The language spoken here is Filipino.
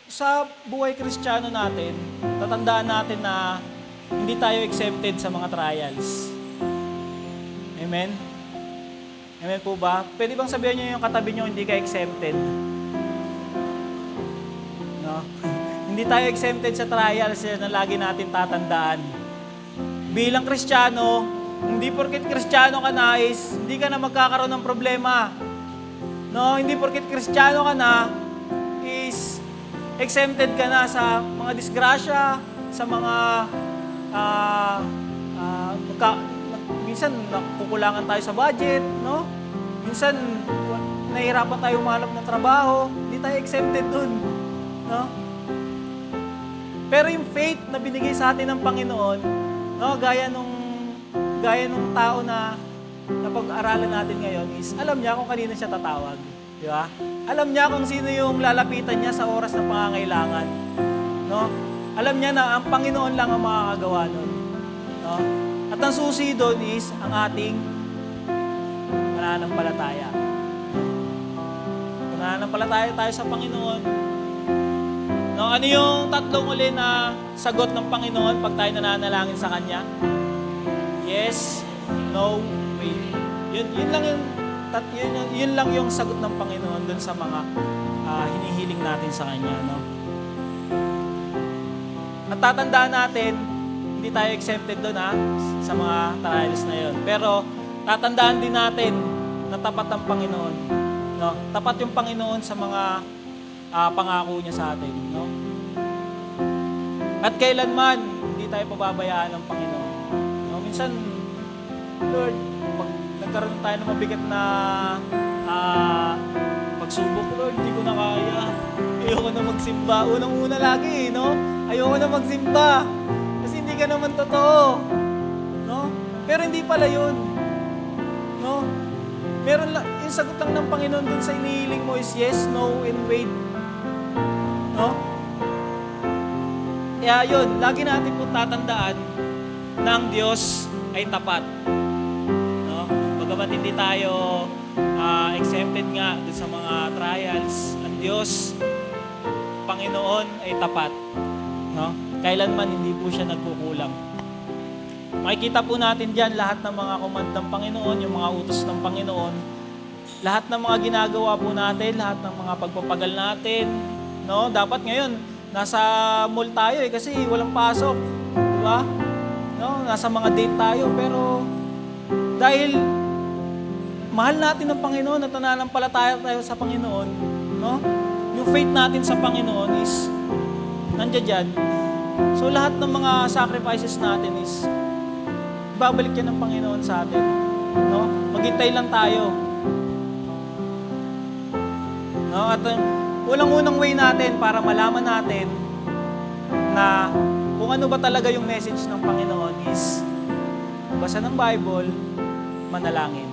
sa buhay Kristiyano natin, tatandaan natin na hindi tayo exempted sa mga trials. Amen? Amen po ba? Pwede bang sabihin niyo yung katabi niyo, hindi ka exempted? No? Hindi tayo exempted sa trials na lagi natin tatandaan. Bilang Kristiyano, hindi porket Kristiyano ka na is, hindi ka na magkakaroon ng problema. No? Hindi porket Kristiyano ka na is, exempted ka na sa mga disgrasya, sa mga minsan nakukulangan tayo sa budget, no? Minsan nahihirapan tayo humanap ng trabaho, hindi tayo exempted dun, no? Pero yung faith na binigay sa atin ng Panginoon, no, gaya nung tao na napag-aralan natin ngayon is alam niya kung kanino siya tatawag, di ba? Alam niya kung sino yung lalapitan niya sa oras ng pangangailangan, no? Alam niya na ang Panginoon lang ang makakagawa nun, no? At ang susi doon is ang ating pananampalataya. Pananampalataya tayo sa Panginoon. No, ano yung tatlong uli na sagot ng Panginoon pag tayo nananalangin sa Kanya? Yes, no, wait. Yun lang yung sagot ng Panginoon doon sa mga hinihiling natin sa Kanya, no? At tatandaan natin, hindi tayo exempted doon sa mga trials na yun. Pero tatandaan din natin na tapat ang Panginoon. No? Tapat yung Panginoon sa mga pangako niya sa atin. No? At kailanman, hindi tayo pababayaan ng Panginoon. No? Minsan, Lord, pag nagkaroon tayo ng mabigat na pagsubok, Lord, hindi ko na kaya. Ayoko na magsimba. Unang-una lagi, no? Ayoko na magsimba. Hindi ka naman totoo, no? Pero hindi pala yun, no? Yung sagot lang ng Panginoon dun sa inihiling mo is yes, no, and wait, no? Kaya yun, lagi natin po tatandaan na ang Diyos ay tapat, no? Bagamat hindi tayo exempted nga dun sa mga trials, ang Diyos, Panginoon ay tapat, no? Kailanman hindi po siya nagkukulang. Makikita po natin diyan lahat ng mga command ng Panginoon, yung mga utos ng Panginoon, lahat ng mga ginagawa po natin, lahat ng mga pagpapagal natin, no? Dapat ngayon nasa mall tayo kasi walang pasok, di ba? No, nasa mga date tayo pero dahil mahal natin ang Panginoon at nananampalataya tayo sa Panginoon, no? Yung faith natin sa Panginoon is nandiyan diyan. So lahat ng mga sacrifices natin is babalik yan ng Panginoon sa atin. No? Maghintay lang tayo. No? At unang way natin para malaman natin na kung ano ba talaga yung message ng Panginoon is basa ng Bible, manalangin.